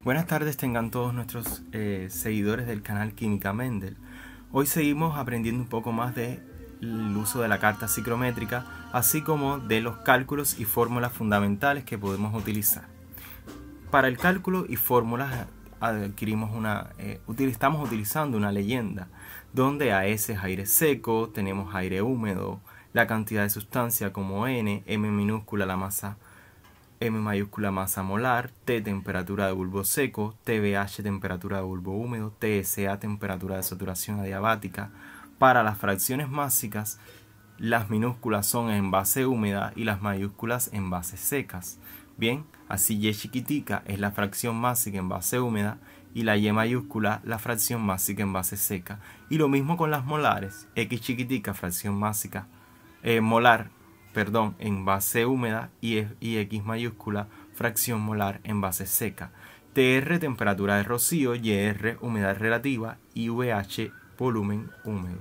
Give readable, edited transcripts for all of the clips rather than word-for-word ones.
Buenas tardes tengan todos nuestros seguidores del canal Química Mendel. Hoy seguimos aprendiendo un poco más del uso de la carta psicométrica, así como de los cálculos y fórmulas fundamentales que podemos utilizar. Para el cálculo y fórmulas estamos utilizando una leyenda, donde A es aire seco, tenemos aire húmedo, la cantidad de sustancia como N, M minúscula la masa, M mayúscula masa molar, T temperatura de bulbo seco, TBH temperatura de bulbo húmedo, TSA temperatura de saturación adiabática. Para las fracciones másicas, las minúsculas son en base húmeda y las mayúsculas en bases secas. Bien, así Y chiquitica es la fracción másica en base húmeda y la Y mayúscula la fracción másica en base seca. Y lo mismo con las molares, X chiquitica fracción másica, molar en base húmeda y X mayúscula fracción molar en base seca. TR temperatura de rocío, YR humedad relativa y VH volumen húmedo.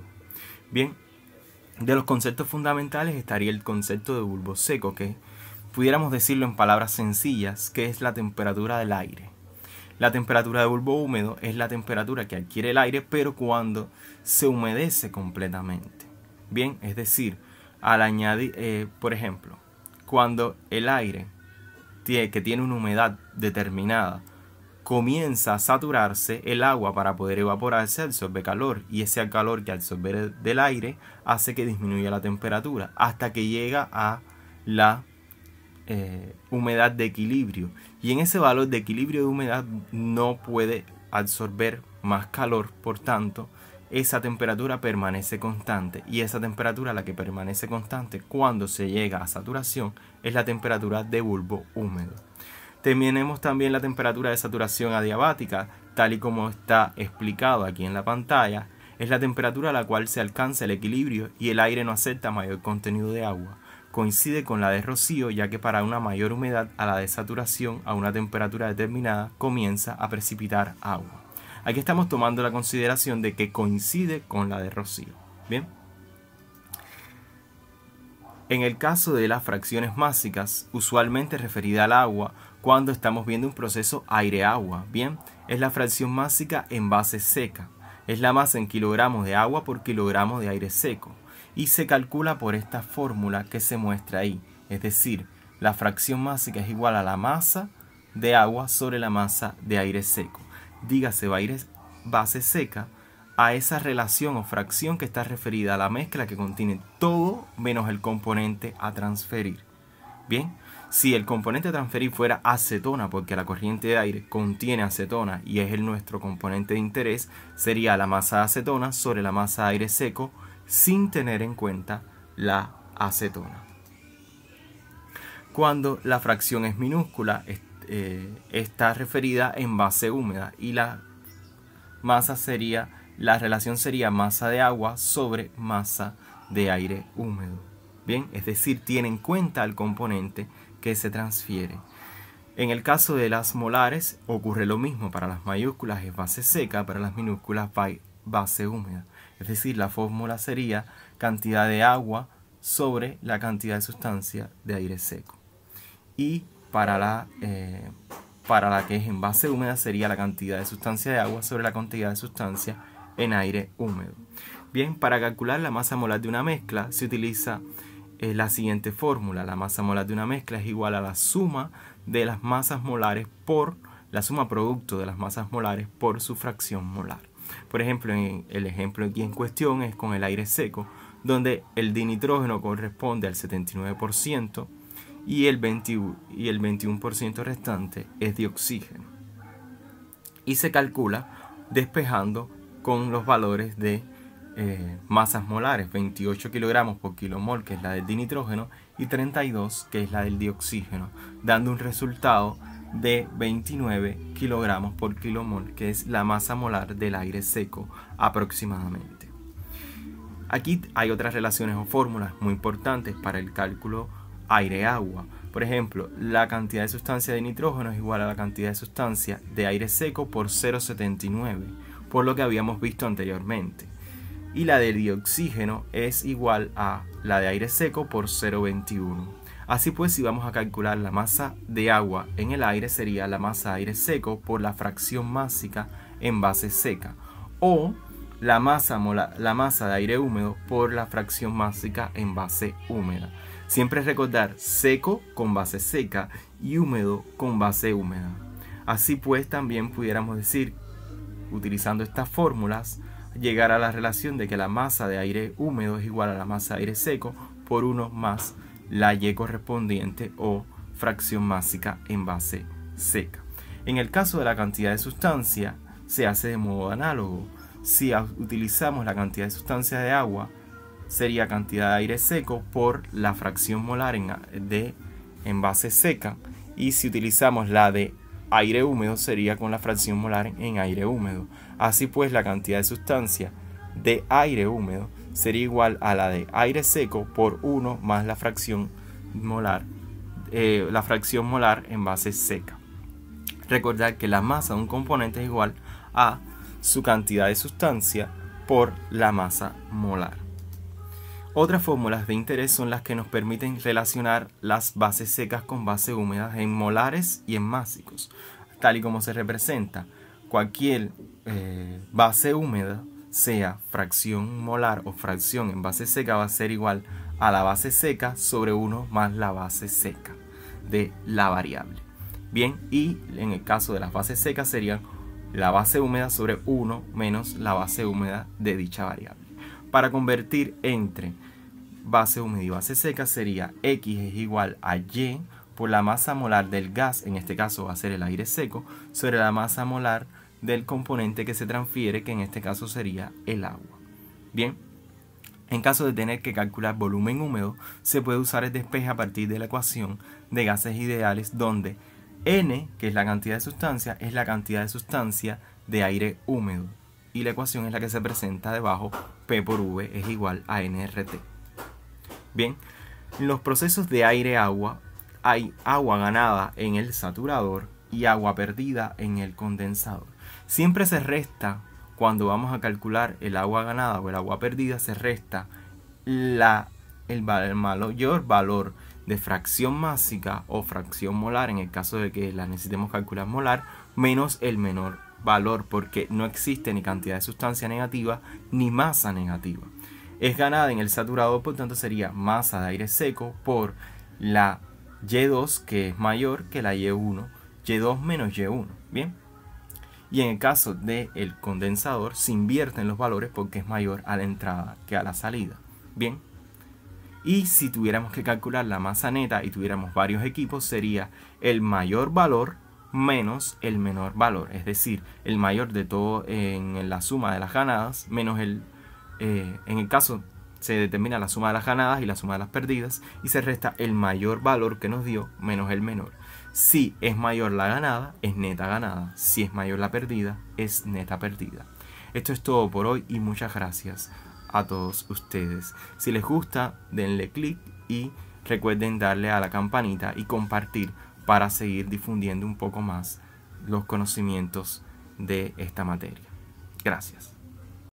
Bien, de los conceptos fundamentales estaría el concepto de bulbo seco, que pudiéramos decirlo en palabras sencillas, que es la temperatura del aire. La temperatura de bulbo húmedo es la temperatura que adquiere el aire, pero cuando se humedece completamente. Bien, es decir, al añadir, por ejemplo, cuando el aire que tiene una humedad determinada comienza a saturarse, el agua para poder evaporarse absorbe calor, y ese calor que absorbe del aire hace que disminuya la temperatura hasta que llega a la humedad de equilibrio, y en ese valor de equilibrio de humedad no puede absorber más calor, por tanto esa temperatura permanece constante, y esa temperatura, la que permanece constante cuando se llega a saturación, es la temperatura de bulbo húmedo. Tenemos también la temperatura de saturación adiabática, tal y como está explicado aquí en la pantalla. Es la temperatura a la cual se alcanza el equilibrio y el aire no acepta mayor contenido de agua. Coincide con la de rocío, ya que para una mayor humedad a la de saturación a una temperatura determinada comienza a precipitar agua. Aquí estamos tomando la consideración de que coincide con la de rocío. Bien. En el caso de las fracciones másicas, usualmente referida al agua, cuando estamos viendo un proceso aire-agua, bien, es la fracción másica en base seca. Es la masa en kilogramos de agua por kilogramo de aire seco. Y se calcula por esta fórmula que se muestra ahí. Es decir, la fracción másica es igual a la masa de agua sobre la masa de aire seco. Dígase base seca a esa relación o fracción que está referida a la mezcla que contiene todo menos el componente a transferir. Bien, si el componente a transferir fuera acetona, porque la corriente de aire contiene acetona y es nuestro componente de interés, sería la masa de acetona sobre la masa de aire seco sin tener en cuenta la acetona. Cuando la fracción es minúscula, está referida en base húmeda y la relación sería masa de agua sobre masa de aire húmedo. Bien, es decir, tiene en cuenta el componente que se transfiere. En el caso de las molares ocurre lo mismo. Para las mayúsculas es base seca, para las minúsculas base húmeda. Es decir, la fórmula sería cantidad de agua sobre la cantidad de sustancia de aire seco. Y para la que es en base húmeda sería la cantidad de sustancia de agua sobre la cantidad de sustancia en aire húmedo. Bien, para calcular la masa molar de una mezcla se utiliza la siguiente fórmula. La masa molar de una mezcla es igual a la suma de las masas molares por la suma producto de las masas molares por su fracción molar. Por ejemplo, el ejemplo aquí en cuestión es con el aire seco, donde el dinitrógeno corresponde al 79%, y el 21% restante es de oxígeno. Y se calcula despejando con los valores de masas molares, 28 kilogramos por kilomol, que es la del dinitrógeno, y 32, que es la del dioxígeno, dando un resultado de 29 kilogramos por kilomol, que es la masa molar del aire seco aproximadamente. Aquí hay otras relaciones o fórmulas muy importantes para el cálculo aire-agua. Por ejemplo, la cantidad de sustancia de nitrógeno es igual a la cantidad de sustancia de aire seco por 0,79, por lo que habíamos visto anteriormente. Y la de dioxígeno es igual a la de aire seco por 0,21. Así pues, si vamos a calcular la masa de agua en el aire, sería la masa de aire seco por la fracción másica en base seca, o la masa de aire húmedo por la fracción másica en base húmeda. Siempre recordar seco con base seca y húmedo con base húmeda. Así pues, también pudiéramos decir, utilizando estas fórmulas, llegar a la relación de que la masa de aire húmedo es igual a la masa de aire seco por 1 más la Y correspondiente o fracción másica en base seca. En el caso de la cantidad de sustancia, se hace de modo análogo. Si utilizamos la cantidad de sustancia de agua, sería cantidad de aire seco por la fracción molar en base seca, y si utilizamos la de aire húmedo sería con la fracción molar en aire húmedo. Así pues, la cantidad de sustancia de aire húmedo sería igual a la de aire seco por 1 más la fracción molar en base seca. Recordar que la masa de un componente es igual a su cantidad de sustancia por la masa molar. Otras fórmulas de interés son las que nos permiten relacionar las bases secas con bases húmedas en molares y en másicos. Tal y como se representa, cualquier base húmeda, sea fracción molar o fracción en base seca, va a ser igual a la base seca sobre 1 más la base seca de la variable. Bien, y en el caso de las bases secas serían la base húmeda sobre 1 menos la base húmeda de dicha variable. Para convertir entre base húmeda y base seca sería X es igual a Y por la masa molar del gas, en este caso va a ser el aire seco, sobre la masa molar del componente que se transfiere, que en este caso sería el agua. Bien, en caso de tener que calcular volumen húmedo, se puede usar el despeje a partir de la ecuación de gases ideales, donde N, que es la cantidad de sustancia, es la cantidad de sustancia de aire húmedo. Y la ecuación es la que se presenta debajo, P por V es igual a nRT. Bien, en los procesos de aire-agua hay agua ganada en el saturador y agua perdida en el condensador. Siempre se resta, cuando vamos a calcular el agua ganada o el agua perdida, se resta el mayor valor de fracción másica o fracción molar, en el caso de que la necesitemos calcular molar, menos el menor valor, porque no existe ni cantidad de sustancia negativa ni masa negativa. Es ganada en el saturador, por tanto sería masa de aire seco por la Y2, que es mayor que la Y1, Y2 menos Y1. Bien, y en el caso del condensador se invierten los valores porque es mayor a la entrada que a la salida. Bien, y si tuviéramos que calcular la masa neta y tuviéramos varios equipos, sería el mayor valor menos el menor valor, es decir, el mayor de todo en la suma de las ganadas menos en el caso se determina la suma de las ganadas y la suma de las perdidas, y se resta el mayor valor que nos dio menos el menor. Si es mayor la ganada, es neta ganada. Si es mayor la perdida, es neta perdida. Esto es todo por hoy y muchas gracias a todos ustedes. Si les gusta, denle clic y recuerden darle a la campanita y compartir para seguir difundiendo un poco más los conocimientos de esta materia. Gracias.